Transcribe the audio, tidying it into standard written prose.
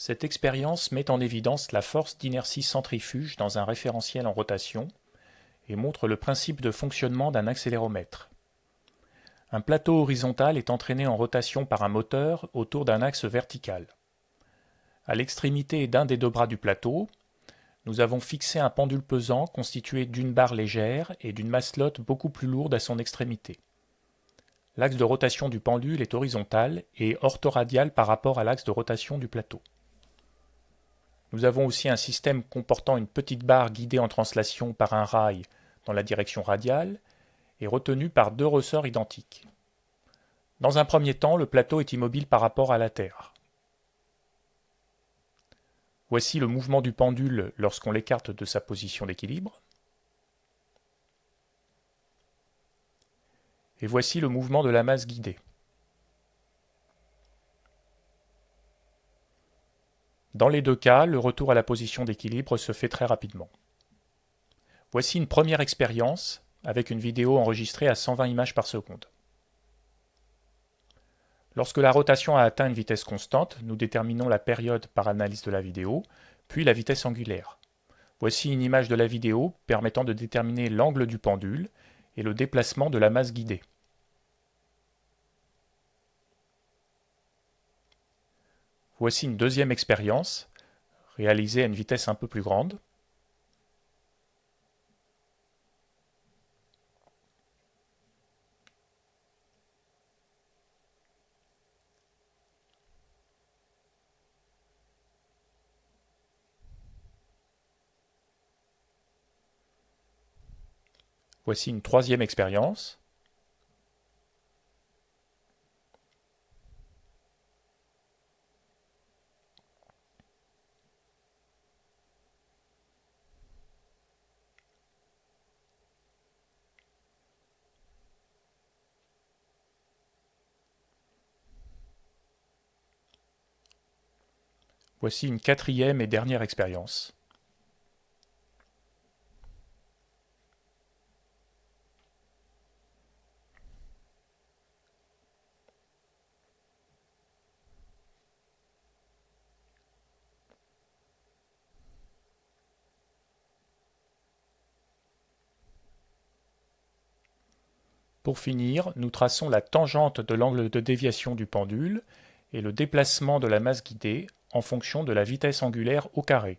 Cette expérience met en évidence la force d'inertie centrifuge dans un référentiel en rotation et montre le principe de fonctionnement d'un accéléromètre. Un plateau horizontal est entraîné en rotation par un moteur autour d'un axe vertical. À l'extrémité d'un des deux bras du plateau, nous avons fixé un pendule pesant constitué d'une barre légère et d'une masselotte beaucoup plus lourde à son extrémité. L'axe de rotation du pendule est horizontal et orthoradial par rapport à l'axe de rotation du plateau. Nous avons aussi un système comportant une petite barre guidée en translation par un rail dans la direction radiale et retenu par deux ressorts identiques. Dans un premier temps, le plateau est immobile par rapport à la Terre. Voici le mouvement du pendule lorsqu'on l'écarte de sa position d'équilibre. Et voici le mouvement de la masse guidée. Dans les deux cas, le retour à la position d'équilibre se fait très rapidement. Voici une première expérience avec une vidéo enregistrée à 120 images par seconde. Lorsque la rotation a atteint une vitesse constante, nous déterminons la période par analyse de la vidéo, puis la vitesse angulaire. Voici une image de la vidéo permettant de déterminer l'angle du pendule et le déplacement de la masse guidée. Voici une deuxième expérience, réalisée à une vitesse un peu plus grande. Voici une troisième expérience. Voici une quatrième et dernière expérience. Pour finir, nous traçons la tangente de l'angle de déviation du pendule et le déplacement de la masse guidée en fonction de la vitesse angulaire au carré.